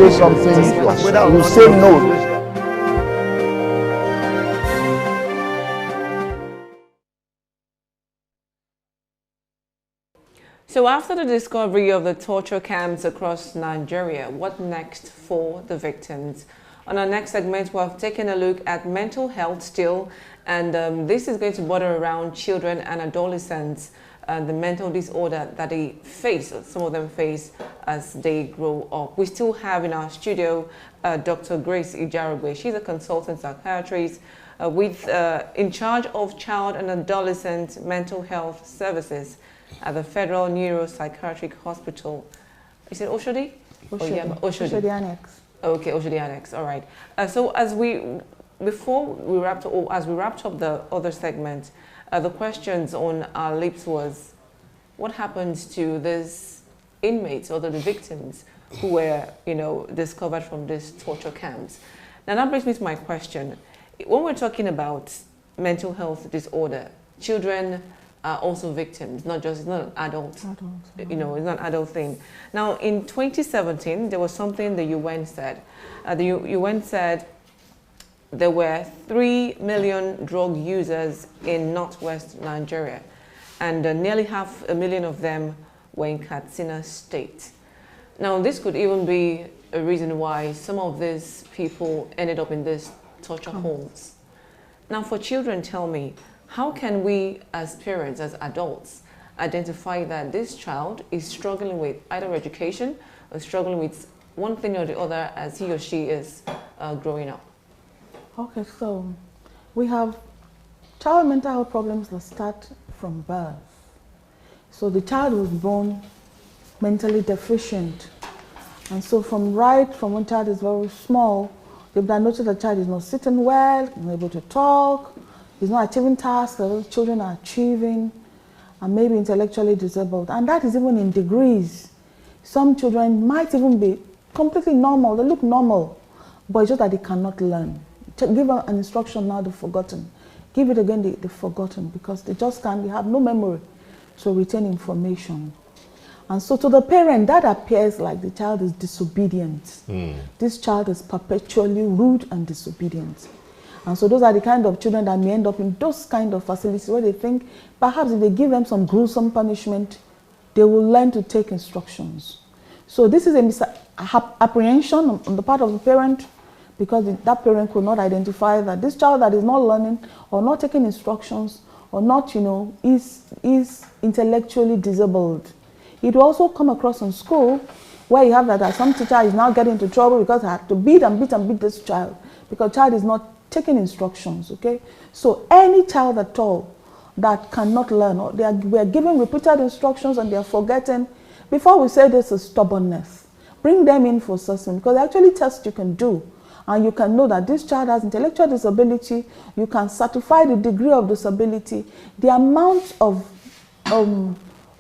say something, you say no. So after the discovery of the torture camps across Nigeria, what next for the victims? On our next segment, we've taken a look at mental health still, and this is going to border around children and adolescents, the mental disorder that they face, some of them face as they grow up. We still have in our studio Dr. Grace Ijarogbe. She's a consultant psychiatrist in charge of child and adolescent mental health services at the Federal Neuro Psychiatric Hospital. Is it Oshodi? Oshodi. Oh, yeah, Oshodi. Oshodi Annex. Okay, Oshodi Annex. All right. So as before we wrapped up the other segment, the questions on our lips was, what happens to these inmates or the victims who were, discovered from these torture camps? Now that brings me to my question. When we're talking about mental health disorder, children are also victims, it's not an adult, it's not an adult thing. Now, in 2017, there was something the UN said. The UN said there were 3 million drug users in northwest Nigeria, and nearly 500,000 of them were in Katsina State. Now, this could even be a reason why some of these people ended up in these torture homes. Now, for children, tell me, how can we as parents, as adults, identify that this child is struggling with either education or struggling with one thing or the other as he or she is growing up? Okay, so we have child mental health problems that start from birth. So the child was born mentally deficient. And so from when child is very small, they've noticed the child is not sitting well, not able to talk, he's not achieving tasks that those children are achieving, and maybe intellectually disabled. And that is even in degrees. Some children might even be completely normal, they look normal, but it's just that they cannot learn. Give an instruction now, they've forgotten. Give it again, they've forgotten, because they just can't, they have no memory to retain information. And so to the parent, that appears like the child is disobedient. This child is perpetually rude and disobedient. And so those are the kind of children that may end up in those kind of facilities where they think perhaps if they give them some gruesome punishment, they will learn to take instructions. So this is a misapprehension on the part of the parent, because that parent could not identify that this child that is not learning or not taking instructions or not, is intellectually disabled. It will also come across in school where you have that some teacher is now getting into trouble because I have to beat this child because child is not taking instructions, okay? So any child at all that cannot learn, or we are giving repeated instructions and they are forgetting, before we say this is stubbornness, bring them in for assessment, because there are actually tests you can do, and you can know that this child has intellectual disability, you can certify the degree of disability, the amount of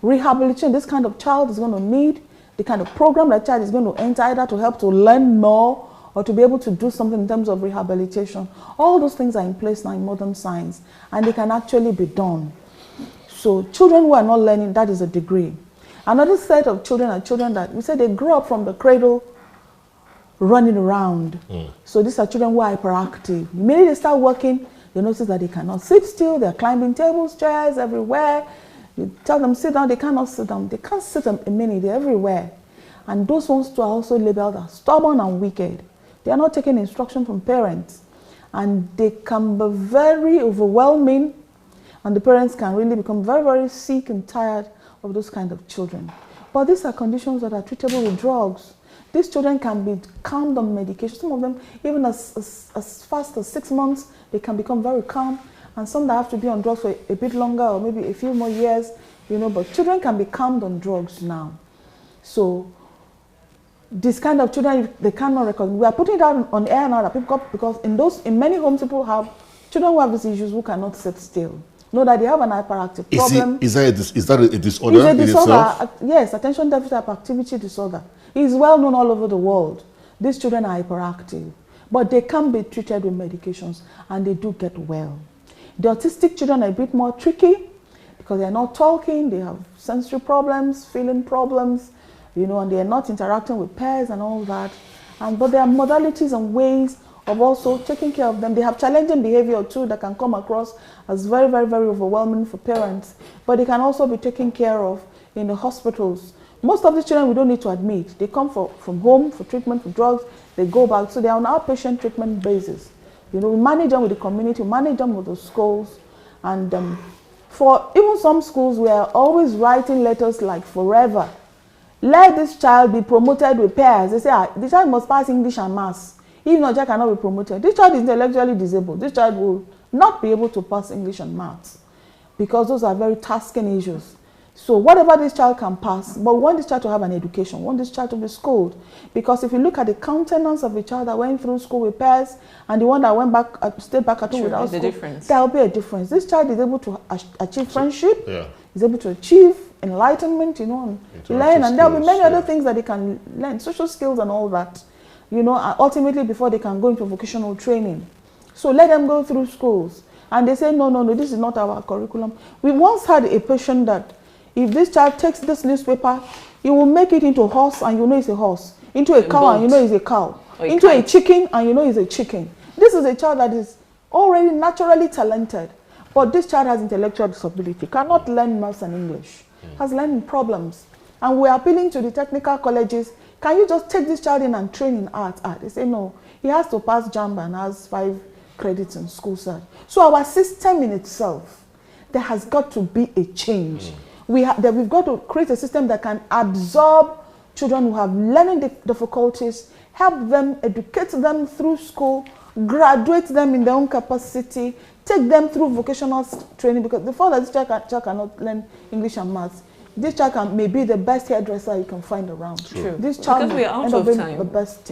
rehabilitation this kind of child is going to need, the kind of program that child is going to enter, either to help to learn more or to be able to do something in terms of rehabilitation. All those things are in place now in modern science, and they can actually be done. So children who are not learning, that is a degree. Another set of children are children that we say they grow up from the cradle running around. So these are children who are hyperactive. Immediately they start working, they notice that they cannot sit still, they're climbing tables, chairs, everywhere. You tell them sit down, they cannot sit down. They can't sit a minute, they're everywhere. And those ones too are also labeled as stubborn and wicked. They are not taking instruction from parents, and they can be very overwhelming, and the parents can really become very, very sick and tired of those kind of children. But these are conditions that are treatable with drugs. These children can be calmed on medication. Some of them, even as fast as 6 months, they can become very calm, and some that have to be on drugs for a bit longer or maybe a few more years, but children can be calmed on drugs now. So this kind of children, they cannot recognize. We are putting it out on air now that people, because in many homes people have children who have these issues who cannot sit still. Know that they have an hyperactive problem. Is that a disorder? It's a disorder. In itself? Yes, attention deficit hyperactivity disorder. It's well known all over the world. These children are hyperactive, but they can be treated with medications, and they do get well. The autistic children are a bit more tricky because they are not talking, they have sensory problems, feeling problems, and they are not interacting with peers and all that. But there are modalities and ways of also taking care of them. They have challenging behavior too that can come across as very, very, very overwhelming for parents. But they can also be taken care of in the hospitals. Most of the children we don't need to admit. They come from home for treatment for drugs. They go back. So they are on outpatient treatment basis. We manage them with the community, we manage them with the schools. And for even some schools, we are always writing letters like forever. Let this child be promoted with pairs. They say, the child must pass English and Maths. If not, child cannot be promoted. This child is intellectually disabled. This child will not be able to pass English and Maths because those are very tasking issues. So whatever this child can pass, but we want this child to have an education, we want this child to be schooled. Because if you look at the countenance of a child that went through school with pairs and the one that went back, stayed back at home without school, there will be a difference. This child is able to achieve friendship, is able to achieve enlightenment, and learn, and there will be many other things that they can learn, social skills and all that, ultimately before they can go into vocational training. So let them go through schools. And they say, no, this is not our curriculum. We once had a patient that if this child takes this newspaper, he will make it into a horse and it's a horse, into a cow and it's a cow, into a chicken and it's a chicken. This is a child that is already naturally talented, but this child has intellectual disability, cannot learn Maths and English, has learning problems. And we're appealing to the technical colleges, can you just take this child in and train in art? They say no, he has to pass JAMB and has 5 credits in school cert. So our system in itself, there has got to be a change. We've got to create a system that can absorb children who have learning difficulties, help them, educate them through school, graduate them in their own capacity, take them through vocational training, because before that this child cannot learn English and Maths, this child may be the best hairdresser you can find around. True. This child because we're out of time.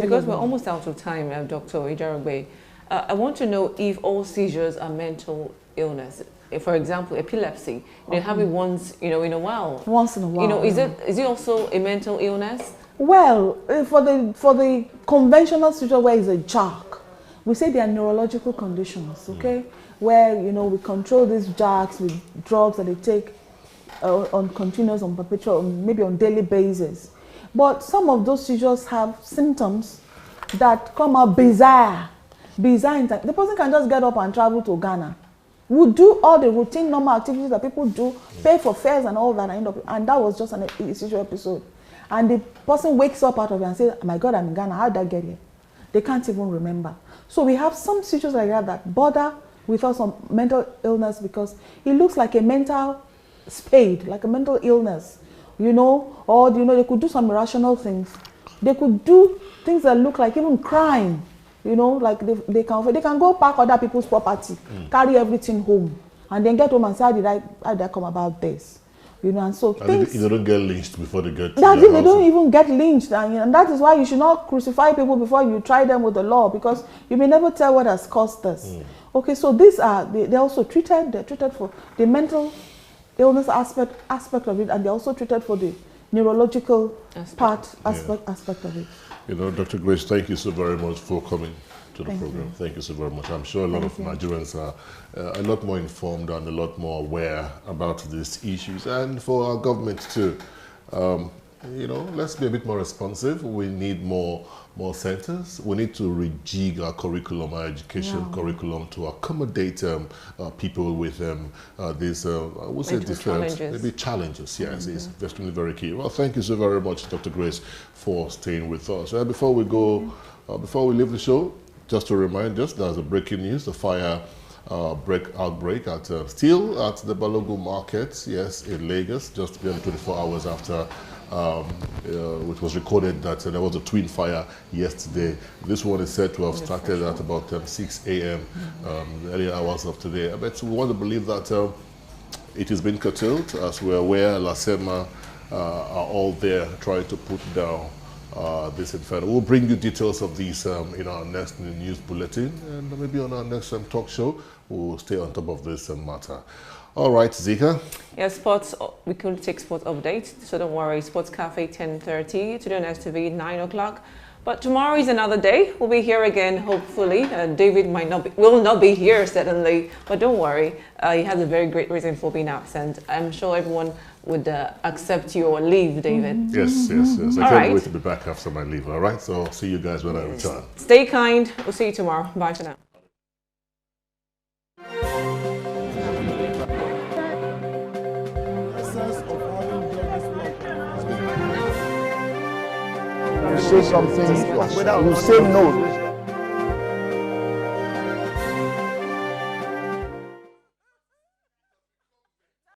Because we're almost out of time, Dr. Ijarogbe. I want to know if all seizures are mental illness. If, for example, epilepsy, they have it once, in a while. Once in a while. Is it also a mental illness? Well, for the conventional seizure where it's a jerk, we say they are neurological conditions, okay? Where, we control these jerks with drugs that they take on continuous, on perpetual, maybe on daily basis. But some of those seizures have symptoms that come out bizarre in time. The person can just get up and travel to Ghana. We do all the routine normal activities that people do, pay for fares and all that, and that was just a seizure episode. And the person wakes up out of it and says, oh my God, I'm in Ghana, how did I get here? They can't even remember. So we have some seizures like that bother with us on mental illness because it looks like a mental spade, like a mental illness, or they could do some irrational things. They could do things that look like even crime. Like they can go park other people's property, carry everything home, and then get home and say, how did I come about this? And so things, they don't get lynched before they get to that they don't even get lynched, and that is why you should not crucify people before you try them with the law, because you may never tell what has caused this. Okay, so these are they're also treated. They're treated for the mental illness aspect of it, and they're also treated for the neurological aspect of it. Dr. Grace, thank you so very much for coming to the program. Thank you so very much. I'm sure a lot of Nigerians are a lot more informed and a lot more aware about these issues, and for our government too. Let's be a bit more responsive. We need more centers. We need to rejig our curriculum, our education curriculum, to accommodate people with these, I would say, different maybe challenges. Yes, it's definitely very key. Well, thank you so very much, Dr. Grace, for staying with us. Before we go, before we leave the show, just to remind us, there's a breaking news: the fire outbreak still at the Balogun market, yes, in Lagos, just beyond 24 hours after. Which was recorded that there was a twin fire yesterday. This one is said to have started at about 6 a.m. The early hours of today. But we want to believe that it has been curtailed. As we're aware, LASEMA are all there trying to put down this inferno. We'll bring you details of these in our next news bulletin, and maybe on our next talk show, we'll stay on top of this matter. All right, Zika. Yeah, sports, we could take sports updates, so don't worry. Sports Cafe 10:30, today on STV 9 o'clock. But tomorrow is another day. We'll be here again, hopefully. David will not be here, certainly, but don't worry. He has a very great reason for being absent. I'm sure everyone would accept your leave, David. Yes. I can't wait to be back after my leave, all right? So I'll see you guys when I return. Stay kind. We'll see you tomorrow. Bye for now. You say something, you say no.